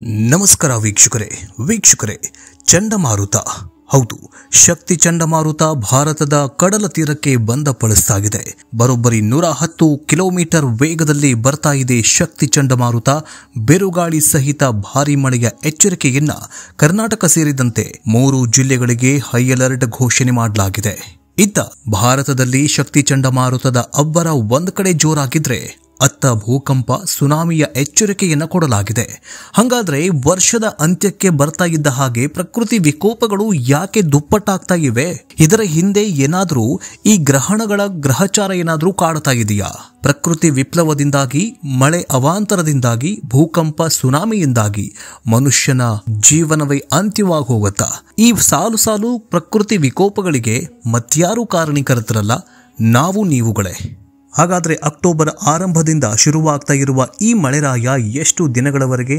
ನಮಸ್ಕಾರ ವೀಕ್ಷಕರೇ ಚಂಡಮಾರುತ ಹೌದು, ಶಕ್ತಿ ಚಂಡಮಾರುತ ಭಾರತದ ಕಡಲ ತೀರಕ್ಕೆ ಬಂದಪಡಿಸಲಾಗಿದೆ. ಬರೋಬ್ಬರಿ 110 ಕಿಲೋಮೀಟರ್ ವೇಗದಲ್ಲಿ ಬರ್ತಾ ಇದೆ ಶಕ್ತಿ ಚಂಡಮಾರುತ. ಬಿರುಗಾಳಿ ಸಹಿತ ಭಾರೀ ಮಳೆಯ ಎಚ್ಚರಿಕೆಯನ್ನ ಕರ್ನಾಟಕ ಸೇರಿದಂತೆ 3 ಜಿಲ್ಲೆಗಳಿಗೆ ಹೈ ಅಲರ್ಟ್ ಘೋಷಣೆ ಮಾಡಲಾಗಿದೆ. ಇತ್ತ ಭಾರತದಲ್ಲಿ ಶಕ್ತಿ ಚಂಡಮಾರುತದ ಅಬ್ಬರ ಒಂದ್ ಕಡೆ ಜೋರಾಗಿದ್ರೆ ಅತ್ತ ಭೂಕಂಪ, ಸುನಾಮಿಯ ಎಚ್ಚರಿಕೆಯನ್ನು ಕೊಡಲಾಗಿದೆ. ಹಾಗಾದ್ರೆ ವರ್ಷದ ಅಂತ್ಯಕ್ಕೆ ಬರ್ತಾ ಇದ್ದ ಹಾಗೆ ಪ್ರಕೃತಿ ವಿಕೋಪಗಳು ಯಾಕೆ ದುಪ್ಪಟ್ಟಾಗ್ತಾ ಇವೆ? ಇದರ ಹಿಂದೆ ಏನಾದ್ರೂ ಈ ಗ್ರಹಣಗಳ ಗ್ರಹಚಾರ ಏನಾದ್ರೂ ಕಾಡ್ತಾ ಇದೆಯಾ? ಪ್ರಕೃತಿ ವಿಪ್ಲವದಿಂದಾಗಿ, ಮಳೆ ಅವಾಂತರದಿಂದಾಗಿ, ಭೂಕಂಪ, ಸುನಾಮಿಯಿಂದಾಗಿ ಮನುಷ್ಯನ ಜೀವನವೇ ಅಂತ್ಯವಾಗಿ ಹೋಗುತ್ತಾ? ಈ ಸಾಲು ಪ್ರಕೃತಿ ವಿಕೋಪಗಳಿಗೆ ಮತ್ಯಾರು ಕಾರಣೀಕರ್ತರಲ್ಲ, ನಾವು ನೀವುಗಳೇ. ಹಾಗಾದ್ರೆ ಅಕ್ಟೋಬರ್ ಆರಂಭದಿಂದ ಶುರುವಾಗ್ತಾ ಇರುವ ಈ ಮಳೆರಾಯ ಎಷ್ಟು ದಿನಗಳವರೆಗೆ,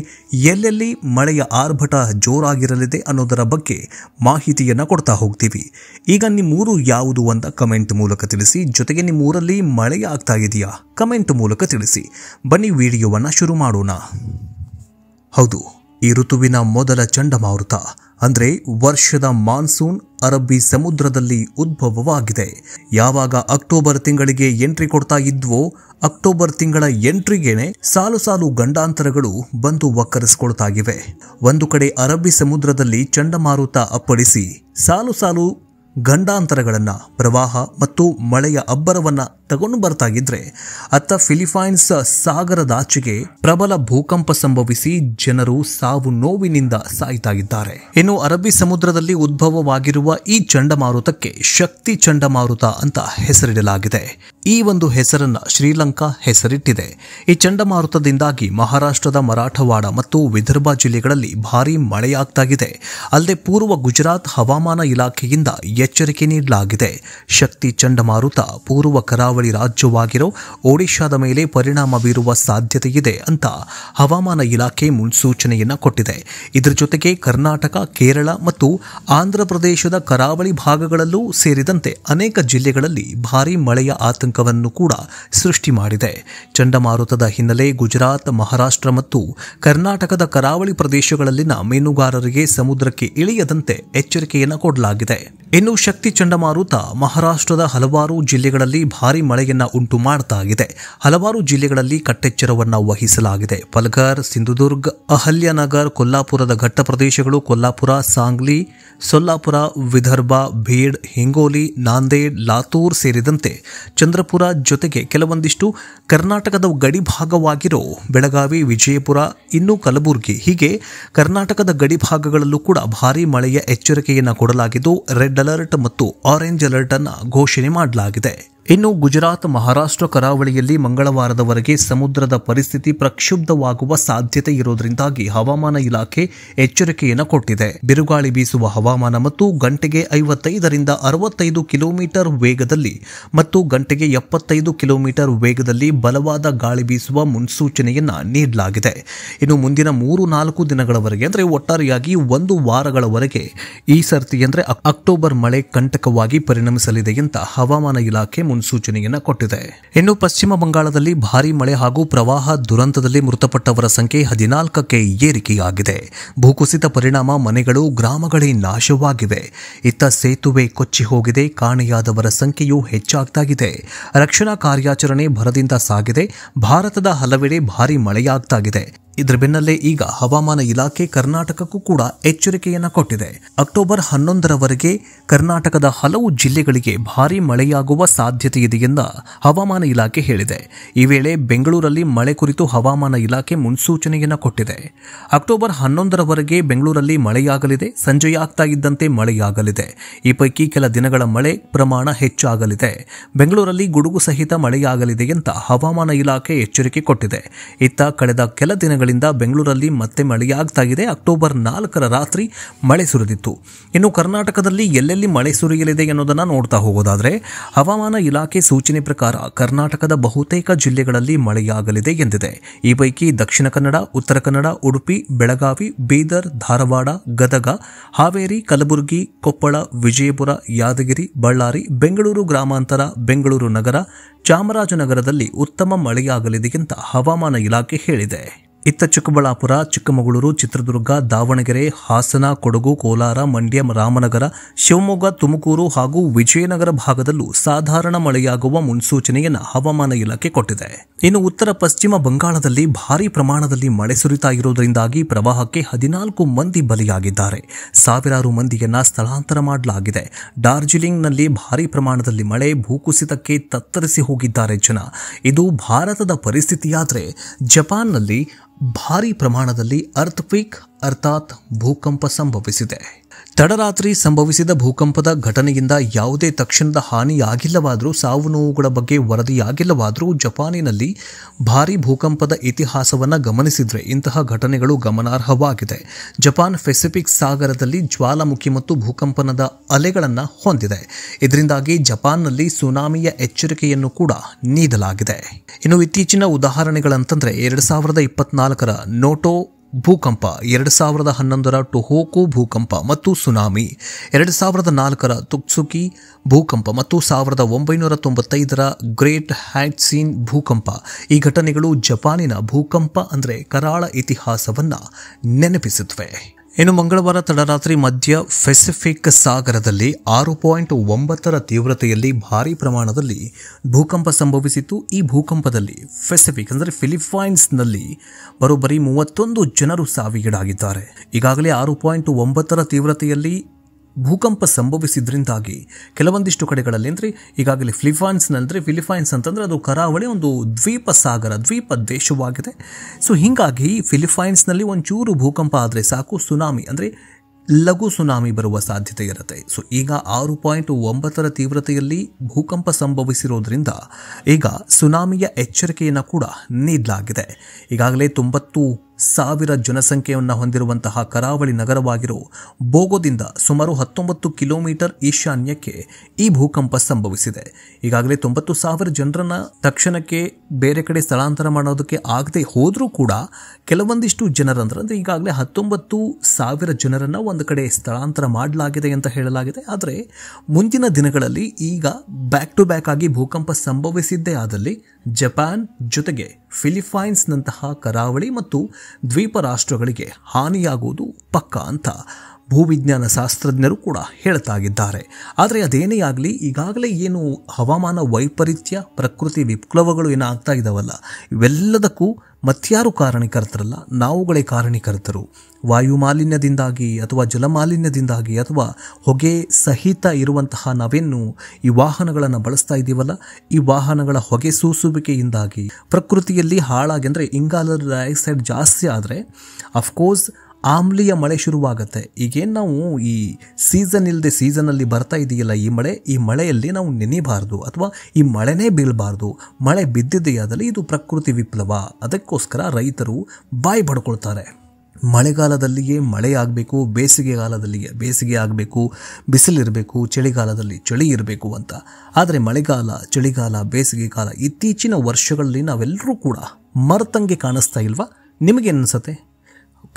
ಎಲ್ಲೆಲ್ಲಿ ಮಳೆಯ ಆರ್ಭಟ ಜೋರಾಗಿರಲಿದೆ ಅನ್ನೋದರ ಬಗ್ಗೆ ಮಾಹಿತಿಯನ್ನ ಕೊಡ್ತಾ ಹೋಗ್ತೀವಿ. ಈಗ ನಿಮ್ಮೂರು ಯಾವುದು ಅಂತ ಕಮೆಂಟ್ ಮೂಲಕ ತಿಳಿಸಿ. ಜೊತೆಗೆ ನಿಮ್ಮೂರಲ್ಲಿ ಮಳೆ ಆಗ್ತಾ ಇದೆಯಾ? ಕಮೆಂಟ್ ಮೂಲಕ ತಿಳಿಸಿ. ಬನ್ನಿ ವಿಡಿಯೋವನ್ನ ಶುರು ಮಾಡೋಣ. ಹೌದು, ಈ ಋತುವಿನ ಮೊದಲ ಚಂಡಮಾರುತ ಅಂದ್ರೆ ವರ್ಷದ ಮಾನ್ಸೂನ್ ಅರಬ್ಬಿ ಸಮುದ್ರದಲ್ಲಿ ಉದ್ಭವವಾಗಿದೆ. ಯಾವಾಗ ಅಕ್ಟೋಬರ್ ತಿಂಗಳಿಗೆ ಎಂಟ್ರಿ ಕೊಡ್ತಾ ಇದ್ವೋ, ಅಕ್ಟೋಬರ್ ತಿಂಗಳ ಎಂಟ್ರಿಗೇನೆ ಸಾಲು ಗಂಡಾಂತರಗಳು ಬಂದು ಒಕ್ಕರಿಸಿಕೊಳ್ತಾ ಇವೆ. ಒಂದು ಕಡೆ ಅರಬ್ಬಿ ಸಮುದ್ರದಲ್ಲಿ ಚಂಡಮಾರುತ ಅಪ್ಪಳಿಸಿ ಸಾಲು ಗಂಡಾಂತರಗಳನ್ನ, ಪ್ರವಾಹ ಮತ್ತು ಮಳೆಯ ಅಬ್ಬರವನ್ನ ತಗೊಂಡು ಬರ್ತಾ ಇದ್ರೆ, ಅತ್ತ ಫಿಲಿಪೈನ್ಸ್ ಸಾಗರದಾಚೆಗೆ ಪ್ರಬಲ ಭೂಕಂಪ ಸಂಭವಿಸಿ ಜನರು ಸಾವು ನೋವಿನಿಂದ ಸಾಯ್ತಾ ಇದ್ದಾರೆ. ಇನ್ನು ಅರಬ್ಬಿ ಸಮುದ್ರದಲ್ಲಿ ಉದ್ಭವವಾಗಿರುವ ಈ ಚಂಡಮಾರುತಕ್ಕೆ ಶಕ್ತಿ ಚಂಡಮಾರುತ ಅಂತ ಹೆಸರಿಡಲಾಗಿದೆ. ಈ ಒಂದು ಹೆಸರನ್ನ ಶ್ರೀಲಂಕಾ ಹೆಸರಿಟ್ಟಿದೆ. ಈ ಚಂಡಮಾರುತದಿಂದಾಗಿ ಮಹಾರಾಷ್ಟ್ರದ ಮರಾಠವಾಡ ಮತ್ತು ವಿದರ್ಭ ಜಿಲ್ಲೆಗಳಲ್ಲಿ ಭಾರೀ ಮಳೆಯಾಗ್ತಾ ಇದೆ. ಅಲ್ಲದೆ ಪೂರ್ವ ಗುಜರಾತ್ ಹವಾಮಾನ ಇಲಾಖೆಯಿಂದ ಎಚ್ಚರಿಕೆ ನೀಡಲಾಗಿದೆ. ಶಕ್ತಿ ಚಂಡಮಾರುತ ಪೂರ್ವ ಕರಾವಳಿ ರಾಜ್ಯವಾಗಿರೋ ಒಡಿಶಾದ ಮೇಲೆ ಪರಿಣಾಮ ಬೀರುವ ಸಾಧ್ಯತೆ ಇದೆ ಅಂತ ಹವಾಮಾನ ಇಲಾಖೆ ಮುನ್ಸೂಚನೆಯನ್ನ ಕೊಟ್ಟಿದೆ. ಇದರ ಜೊತೆಗೆ ಕರ್ನಾಟಕ, ಕೇರಳ ಮತ್ತು ಆಂಧ್ರ ಪ್ರದೇಶದ ಕರಾವಳಿ ಭಾಗಗಳಲ್ಲೂ ಸೇರಿದಂತೆ ಅನೇಕ ಜಿಲ್ಲೆಗಳಲ್ಲಿ ಭಾರೀ ಮಳೆಯ ಆತಂಕವನ್ನು ಕೂಡ ಸೃಷ್ಟಿ ಮಾಡಿದೆ. ಚಂಡಮಾರುತದ ಹಿನ್ನೆಲೆ ಗುಜರಾತ್, ಮಹಾರಾಷ್ಟ್ರ ಮತ್ತು ಕರ್ನಾಟಕದ ಕರಾವಳಿ ಪ್ರದೇಶಗಳಲ್ಲಿನ ಮೀನುಗಾರರಿಗೆ ಸಮುದ್ರಕ್ಕೆ ಇಳಿಯದಂತೆ ಎಚ್ಚರಿಕೆಯನ್ನು ಕೊಡಲಾಗಿದೆ. ಇನ್ನು ಶಕ್ತಿ ಚಂಡಮಾರುತ ಮಹಾರಾಷ್ಟ್ರದ ಹಲವಾರು ಜಿಲ್ಲೆಗಳಲ್ಲಿ ಭಾರೀ ಮಳೆಯನ್ನ ಉಂಟು ಮಾಡ್ತಾ ಇದೆ. ಹಲವಾರು ಜಿಲ್ಲೆಗಳಲ್ಲಿ ಕಟ್ಟೆಚ್ಚರವನ್ನ ವಹಿಸಲಾಗಿದೆ. ಪಲ್ಘರ್, ಸಿಂಧುದುರ್ಗ್, ಅಹಲ್ಯನಗರ್, ಕೊಲ್ಲಾಪುರದ ಘಟ್ಟ ಪ್ರದೇಶಗಳು, ಕೊಲ್ಲಾಪುರ, ಸಾಂಗ್ಲಿ, ಸೊಲ್ಲಾಪುರ, ವಿದರ್ಭ, ಭೀಡ್, ಹಿಂಗೋಲಿ, ನಾಂದೇಡ್, ಲಾತೂರ್ ಸೇರಿದಂತೆ ಚಂದ್ರಪುರ, ಜೊತೆಗೆ ಕೆಲವೊಂದಿಷ್ಟು ಕರ್ನಾಟಕದ ಗಡಿ ಭಾಗವಾಗಿರೋ ಬೆಳಗಾವಿ, ವಿಜಯಪುರ, ಇನ್ನು ಕಲಬುರಗಿ, ಹೀಗೆ ಕರ್ನಾಟಕದ ಗಡಿ ಭಾಗಗಳಲ್ಲೂ ಕೂಡ ಭಾರೀ ಮಳೆಯ ಎಚ್ಚರಿಕೆಯನ್ನು ಕೊಡಲಾಗಿದ್ದು, ರೆಡ್ ಅಲರ್ಟ್ ಮತ್ತು ಆರೆಂಜ್ ಅಲರ್ಟ್ ಅನ್ನು ಘೋಷಣೆ ಮಾಡಲಾಗಿದೆ. ಇನ್ನು ಗುಜರಾತ್, ಮಹಾರಾಷ್ಟ್ರ ಕರಾವಳಿಯಲ್ಲಿ ಮಂಗಳವಾರದವರೆಗೆ ಸಮುದ್ರದ ಪರಿಸ್ಥಿತಿ ಪ್ರಕ್ಷುಬ್ಧವಾಗುವ ಸಾಧ್ಯತೆ ಇರೋದ್ರಿಂದಾಗಿ ಹವಾಮಾನ ಇಲಾಖೆ ಎಚ್ಚರಿಕೆಯನ್ನು ಕೊಟ್ಟಿದೆ. ಬಿರುಗಾಳಿ ಬೀಸುವ ಹವಾಮಾನ ಮತ್ತು ಗಂಟೆಗೆ 55ರಿಂದ 65 ಕಿಲೋಮೀಟರ್ ವೇಗದಲ್ಲಿ ಮತ್ತು ಗಂಟೆಗೆ 75 ಕಿಲೋಮೀಟರ್ ವೇಗದಲ್ಲಿ ಬಲವಾದ ಗಾಳಿ ಬೀಸುವ ಮುನ್ಸೂಚನೆಯನ್ನ ನೀಡಲಾಗಿದೆ. ಇನ್ನು ಮುಂದಿನ 3-4 ದಿನಗಳವರೆಗೆ ಅಂದ್ರೆ ಒಟ್ಟಾರೆಯಾಗಿ 1 ವಾರಗಳವರೆಗೆ ಈ ಸರ್ತಿ ಅಂದ್ರೆ ಅಕ್ಟೋಬರ್ ಮಳೆ ಕಂಟಕವಾಗಿ ಪರಿಣಮಿಸಲಿದೆ ಅಂತ ಹವಾಮಾನ ಇಲಾಖೆ ಮುನ್ಸೂಚನೆಯನ್ನ ಕೊಟ್ಟಿದೆ. ಇನ್ನು ಪಶ್ಚಿಮ ಬಂಗಾಳದಲ್ಲಿ ಭಾರೀ ಮಳೆ ಹಾಗೂ ಪ್ರವಾಹ ದುರಂತದಲ್ಲಿ ಮೃತಪಟ್ಟವರ ಸಂಖ್ಯೆ 14ಕ್ಕೆ ಏರಿಕೆಯಾಗಿದೆ. ಭೂಕುಸಿತ ಪರಿಣಾಮ ಮನೆಗಳು, ಗ್ರಾಮಗಳೇ ನಾಶವಾಗಿವೆ. ಇತ್ತ ಸೇತುವೆ ಕೊಚ್ಚಿ ಹೋಗಿದೆ. ಕಾಣೆಯಾದವರ ಸಂಖ್ಯೆಯೂ ಹೆಚ್ಚಾಗ್ತಾ ಇದೆ. ರಕ್ಷಣಾ ಕಾರ್ಯಾಚರಣೆ ಭರದಿಂದ ಸಾಗಿದೆ. ಭಾರತದ ಹಲವೆಡೆ ಭಾರೀ ಮಳೆಯಾಗ್ತಾಗಿದೆ. ಇದರ ಬೆನ್ನಲ್ಲೇ ಈಗ ಹವಾಮಾನ ಇಲಾಖೆ ಕರ್ನಾಟಕಕ್ಕೂ ಕೂಡ ಎಚ್ಚರಿಕೆಯನ್ನು ಕೊಟ್ಟಿದೆ. ಅಕ್ಟೋಬರ್ 11ರವರೆಗೆ ಕರ್ನಾಟಕದ ಹಲವು ಜಿಲ್ಲೆಗಳಿಗೆ ಭಾರೀ ಮಳೆಯಾಗುವ ಸಾಧ್ಯತೆ ಇದೆ ಎಂದು ಹವಾಮಾನ ಇಲಾಖೆ ಹೇಳಿದೆ. ಈ ವೇಳೆ ಬೆಂಗಳೂರಲ್ಲಿ ಮಳೆ ಕುರಿತು ಹವಾಮಾನ ಇಲಾಖೆ ಮುನ್ಸೂಚನೆಯನ್ನು ಕೊಟ್ಟಿದೆ. ಅಕ್ಟೋಬರ್ 11ರವರೆಗೆ ಬೆಂಗಳೂರಲ್ಲಿ ಮಳೆಯಾಗಲಿದೆ. ಸಂಜೆಯಾಗ್ತಾ ಇದ್ದಂತೆ ಮಳೆಯಾಗಲಿದೆ. ಈ ಪೈಕಿ ಕೆಲ ದಿನಗಳ ಮಳೆ ಪ್ರಮಾಣ ಹೆಚ್ಚಾಗಲಿದೆ. ಬೆಂಗಳೂರಲ್ಲಿ ಗುಡುಗು ಸಹಿತ ಮಳೆಯಾಗಲಿದೆ ಅಂತ ಹವಾಮಾನ ಇಲಾಖೆ ಎಚ್ಚರಿಕೆ ಕೊಟ್ಟಿದೆ. ಇತ್ತ ಕಳೆದ ಕೆಲ ದಿನಗಳ ಬೆಂಗಳೂರಲ್ಲಿ ಮತ್ತೆ ಮಳೆಯಾಗ್ತಾ ಇದೆ. ಅಕ್ಟೋಬರ್ 4ರ ರಾತ್ರಿ ಮಳೆ ಸುರಿದಿತ್ತು. ಇನ್ನು ಕರ್ನಾಟಕದಲ್ಲಿ ಎಲ್ಲೆಲ್ಲಿ ಮಳೆ ಸುರಿಯಲಿದೆ ಅನ್ನೋದನ್ನ ನೋಡ್ತಾ ಹೋಗೋದಾದ್ರೆ, ಹವಾಮಾನ ಇಲಾಖೆ ಸೂಚನೆ ಪ್ರಕಾರ ಕರ್ನಾಟಕದ ಬಹುತೇಕ ಜಿಲ್ಲೆಗಳಲ್ಲಿ ಮಳೆಯಾಗಲಿದೆ ಎಂದಿದೆ. ಈ ಪೈಕಿ ದಕ್ಷಿಣ ಕನ್ನಡ, ಉತ್ತರ ಕನ್ನಡ, ಉಡುಪಿ, ಬೆಳಗಾವಿ, ಬೀದರ್, ಧಾರವಾಡ, ಗದಗ, ಹಾವೇರಿ, ಕಲಬುರಗಿ, ಕೊಪ್ಪಳ, ವಿಜಯಪುರ, ಯಾದಗಿರಿ, ಬಳ್ಳಾರಿ, ಬೆಂಗಳೂರು ಗ್ರಾಮಾಂತರ, ಬೆಂಗಳೂರು ನಗರ, ಚಾಮರಾಜನಗರದಲ್ಲಿ ಉತ್ತಮ ಮಳೆಯಾಗಲಿದೆ ಅಂತ ಹವಾಮಾನ ಇಲಾಖೆ ಹೇಳಿದೆ. ಇತ್ತ ಚಿಕ್ಕಬಳ್ಳಾಪುರ, ಚಿಕ್ಕಮಗಳೂರು, ಚಿತ್ರದುರ್ಗ, ದಾವಣಗೆರೆ, ಹಾಸನ, ಕೊಡಗು, ಕೋಲಾರ, ಮಂಡ್ಯ, ರಾಮನಗರ, ಶಿವಮೊಗ್ಗ, ತುಮಕೂರು ಹಾಗೂ ವಿಜಯನಗರ ಭಾಗದಲ್ಲೂ ಸಾಧಾರಣ ಮಳೆಯಾಗುವ ಮುನ್ಸೂಚನೆಯನ್ನು ಹವಾಮಾನ ಇಲಾಖೆ ಕೊಟ್ಟಿದೆ. ಇನ್ನು ಉತ್ತರ ಪಶ್ಚಿಮ ಬಂಗಾಳದಲ್ಲಿ ಭಾರೀ ಪ್ರಮಾಣದಲ್ಲಿ ಮಳೆ ಸುರಿತಾ ಇರುವುದರಿಂದಾಗಿ ಪ್ರವಾಹಕ್ಕೆ 14 ಮಂದಿ ಬಲಿಯಾಗಿದ್ದಾರೆ. ಸಾವಿರಾರು ಮಂದಿಯನ್ನ ಸ್ಥಳಾಂತರ ಮಾಡಲಾಗಿದೆ. ಡಾರ್ಜಿಲಿಂಗ್ನಲ್ಲಿ ಭಾರೀ ಪ್ರಮಾಣದಲ್ಲಿ ಮಳೆ, ಭೂಕುಸಿತಕ್ಕೆ ತತ್ತರಿಸಿ ಹೋಗಿದ್ದಾರೆ ಜನ. ಇದು ಭಾರತದ ಪರಿಸ್ಥಿತಿಯಾದರೆ ಜಪಾನ್ನಲ್ಲಿ ಭಾರೀ ಪ್ರಮಾಣದಲ್ಲಿ ಅರ್ಥಕ್ವೇಕ್ ಅರ್ಥಾತ್ ಭೂಕಂಪ ಸಂಭವಿಸಿದೆ. ತಡರಾತ್ರಿ ಸಂಭವಿಸಿದ ಭೂಕಂಪದ ಘಟನೆಯಿಂದ ಯಾವುದೇ ತಕ್ಷಣದ ಹಾನಿಯಾಗಿಲ್ಲವಾದರೂ, ಸಾವು ನೋವುಗಳ ಬಗ್ಗೆ ವರದಿಯಾಗಿಲ್ಲವಾದರೂ ಜಪಾನಿನಲ್ಲಿ ಭಾರೀ ಭೂಕಂಪದ ಇತಿಹಾಸವನ್ನು ಗಮನಿಸಿದರೆ ಇಂತಹ ಘಟನೆಗಳು ಗಮನಾರ್ಹವಾಗಿದೆ. ಜಪಾನ್ ಪೆಸಿಫಿಕ್ ಸಾಗರದಲ್ಲಿ ಜ್ವಾಲಾಮುಖಿ ಮತ್ತು ಭೂಕಂಪನದ ಅಲೆಗಳನ್ನು ಹೊಂದಿದೆ. ಇದರಿಂದಾಗಿ ಜಪಾನ್ನಲ್ಲಿ ಸುನಾಮಿಯ ಎಚ್ಚರಿಕೆಯನ್ನು ಕೂಡ ನೀಡಲಾಗಿದೆ. ಇನ್ನು ಇತ್ತೀಚಿನ ಉದಾಹರಣೆಗಳಂತಂದ್ರೆ 2024ರ ನೋಟೋ ಭೂಕಂಪ, 2011ರ ಟೊಹೋಕು ಭೂಕಂಪ ಮತ್ತು ಸುನಾಮಿ, 2004ರ ತುಕ್ಸುಕಿ ಭೂಕಂಪ ಮತ್ತು 1995ರ ಗ್ರೇಟ್ ಹ್ಯಾಟ್ಸೀನ್ ಭೂಕಂಪ. ಈ ಘಟನೆಗಳು ಜಪಾನಿನ ಭೂಕಂಪ ಅಂದರೆ ಕರಾಳ ಇತಿಹಾಸವನ್ನು ನೆನಪಿಸುತ್ತವೆ. ಇನ್ನು ಮಂಗಳವಾರ ತಡರಾತ್ರಿ ಮಧ್ಯ ಪೆಸಿಫಿಕ್ ಸಾಗರದಲ್ಲಿ 6.9ರ ತೀವ್ರತೆಯಲ್ಲಿ ಭಾರೀ ಪ್ರಮಾಣದಲ್ಲಿ ಭೂಕಂಪ ಸಂಭವಿಸಿತ್ತು. ಈ ಭೂಕಂಪದಲ್ಲಿ ಪೆಸಿಫಿಕ್ ಅಂದರೆ ಫಿಲಿಪೈನ್ಸ್ನಲ್ಲಿ ಬರೋಬ್ಬರಿ 31 ಜನರು ಸಾವಿಗೀಡಾಗಿದ್ದಾರೆ. ಈಗಾಗಲೇ 6.9ರ ತೀವ್ರತೆಯಲ್ಲಿ ಭೂಕಂಪ ಸಂಭವಿಸಿದ್ರಿಂದಾಗಿ ಕೆಲವೊಂದಿಷ್ಟು ಕಡೆಗಳಲ್ಲಿ ಅಂದರೆ ಈಗಾಗಲೇ ಫಿಲಿಪೈನ್ಸ್ ಅಂತಂದರೆ ಅದು ಕರಾವಳಿ ಒಂದು ದ್ವೀಪ ದೇಶವಾಗಿದೆ. ಸೊ ಹೀಗಾಗಿ ಫಿಲಿಪೈನ್ಸ್ನಲ್ಲಿ ಒಂಚೂರು ಭೂಕಂಪ ಆದರೆ ಸಾಕು, ಸುನಾಮಿ ಅಂದರೆ ಲಘು ಸುನಾಮಿ ಬರುವ ಸಾಧ್ಯತೆ ಇರುತ್ತೆ. ಸೊ ಈಗ 6.9ರ ತೀವ್ರತೆಯಲ್ಲಿ ಭೂಕಂಪ ಸಂಭವಿಸಿರೋದ್ರಿಂದ ಈಗ ಸುನಾಮಿಯ ಎಚ್ಚರಿಕೆಯನ್ನು ಕೂಡ ನೀಡಲಾಗಿದೆ. ಈಗಾಗಲೇ 90,000 ಜನಸಂಖ್ಯೆಯನ್ನು ಹೊಂದಿರುವಂತಹ ಕರಾವಳಿ ನಗರವಾಗಿರೋ ಬೋಗೋದಿಂದ ಸುಮಾರು 19 ಕಿಲೋಮೀಟರ್ ಈಶಾನ್ಯಕ್ಕೆ ಈ ಭೂಕಂಪ ಸಂಭವಿಸಿದೆ. ಈಗಾಗಲೇ 90,000 ಜನರನ್ನ ತಕ್ಷಣಕ್ಕೆ ಬೇರೆ ಕಡೆ ಸ್ಥಳಾಂತರ ಮಾಡೋದಕ್ಕೆ ಆಗದೆ ಹೋದರೂ ಕೂಡ ಕೆಲವೊಂದಿಷ್ಟು ಜನರಂದ್ರೆ ಈಗಾಗಲೇ 19,000 ಜನರನ್ನ ಒಂದು ಕಡೆ ಸ್ಥಳಾಂತರ ಮಾಡಲಾಗಿದೆ ಅಂತ ಹೇಳಲಾಗಿದೆ. ಆದರೆ ಮುಂದಿನ ದಿನಗಳಲ್ಲಿ ಈಗ ಬ್ಯಾಕ್ ಟು ಬ್ಯಾಕ್ ಆಗಿ ಭೂಕಂಪ ಸಂಭವಿಸಿದ್ದೇ ಆದಲ್ಲಿ ಜಪಾನ್ ಜೊತೆಗೆ ಫಿಲಿಪೈನ್ಸ್ನಂತಹ ಕರಾವಳಿ ಮತ್ತು ದ್ವೀಪ ರಾಷ್ಟ್ರಗಳಿಗೆ ಹಾನಿಯಾಗುವುದು ಪಕ್ಕಾ ಅಂತ ಭೂವಿಜ್ಞಾನ ಶಾಸ್ತ್ರಜ್ಞರು ಕೂಡ ಹೇಳ್ತಾಗಿದ್ದಾರೆ. ಆದರೆ ಅದೇನೇ ಆಗಲಿ, ಈಗಾಗಲೇ ಏನು ಹವಾಮಾನ ವೈಪರೀತ್ಯ, ಪ್ರಕೃತಿ ವಿಪ್ಲವಗಳು ಏನಾಗ್ತಾ ಇದ್ದಾವಲ್ಲ, ಇವೆಲ್ಲದಕ್ಕೂ ಮತ್ಯಾರು ಕಾರಣೀಕರ್ತರಲ್ಲ, ನಾವುಗಳೇ ಕಾರಣೀಕರ್ತರು. ವಾಯು ಮಾಲಿನ್ಯದಿಂದಾಗಿ ಅಥವಾ ಜಲಮಾಲಿನ್ಯದಿಂದಾಗಿ ಅಥವಾ ಹೊಗೆ ಸಹಿತ ಇರುವಂತಹ ನಾವೇನು ಈ ವಾಹನಗಳನ್ನು ಬಳಸ್ತಾ ಇದ್ದೀವಲ್ಲ, ಈ ವಾಹನಗಳ ಹೊಗೆ ಸೂಸುವಿಕೆಯಿಂದಾಗಿ ಪ್ರಕೃತಿಯಲ್ಲಿ ಹಾಳಾಗಿ ಅಂದರೆ ಇಂಗಾಲದ ಡೈಆಕ್ಸೈಡ್ ಜಾಸ್ತಿ ಆದರೆ ಅಫ್ಕೋರ್ಸ್ ಆಮ್ಲೀಯ ಮಳೆ ಶುರುವಾಗುತ್ತೆ. ಈಗೇನು ನಾವು ಈ ಸೀಸನ್ ಇಲ್ಲದೆ ಸೀಸನಲ್ಲಿ ಬರ್ತಾ ಇದೆಯಲ್ಲ ಈ ಮಳೆಯಲ್ಲಿ ನಾವು ನೆನೆಯಬಾರ್ದು ಅಥವಾ ಈ ಮಳೆನೇ ಬೀಳಬಾರ್ದು. ಮಳೆ ಬಿದ್ದಿದೆಯಾದಲ್ಲಿ ಇದು ಪ್ರಕೃತಿ ವಿಪ್ಲವ. ಅದಕ್ಕೋಸ್ಕರ ರೈತರು ಬಾಯಿ ಪಡ್ಕೊಳ್ತಾರೆ. ಮಳೆಗಾಲದಲ್ಲಿಯೇ ಮಳೆ ಆಗಬೇಕು, ಬೇಸಿಗೆಗಾಲದಲ್ಲಿಯೇ ಬೇಸಿಗೆ ಆಗಬೇಕು, ಬಿಸಿಲಿರಬೇಕು, ಚಳಿಗಾಲದಲ್ಲಿ ಚಳಿ ಇರಬೇಕು ಅಂತ. ಆದರೆ ಮಳೆಗಾಲ, ಚಳಿಗಾಲ, ಬೇಸಿಗೆಗಾಲ ಇತ್ತೀಚಿನ ವರ್ಷಗಳಲ್ಲಿ ನಾವೆಲ್ಲರೂ ಕೂಡ ಮರೆತಂಗೆ ಕಾಣಿಸ್ತಾ ಇಲ್ವಾ? ನಿಮಗೇನಿಸುತ್ತೆ?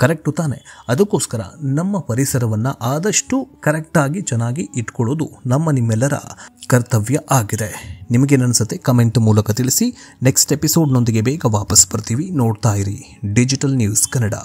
ಕರೆಕ್ಟು ತಾನೆ? ಅದಕ್ಕೋಸ್ಕರ ನಮ್ಮ ಪರಿಸರವನ್ನು ಆದಷ್ಟು ಕರೆಕ್ಟಾಗಿ ಚೆನ್ನಾಗಿ ಇಟ್ಕೊಳ್ಳೋದು ನಿಮ್ಮೆಲ್ಲರ ಕರ್ತವ್ಯ ಆಗಿದೆ. ನಿಮಗೇನನ್ಸುತ್ತೆ ಕಮೆಂಟ್ ಮೂಲಕ ತಿಳಿಸಿ. ನೆಕ್ಸ್ಟ್ ಎಪಿಸೋಡ್ನೊಂದಿಗೆ ಬೇಗ ವಾಪಸ್ ಬರ್ತೀವಿ. ನೋಡ್ತಾ ಇರಿ ಡಿಜಿಟಲ್ ನ್ಯೂಸ್ ಕನ್ನಡ.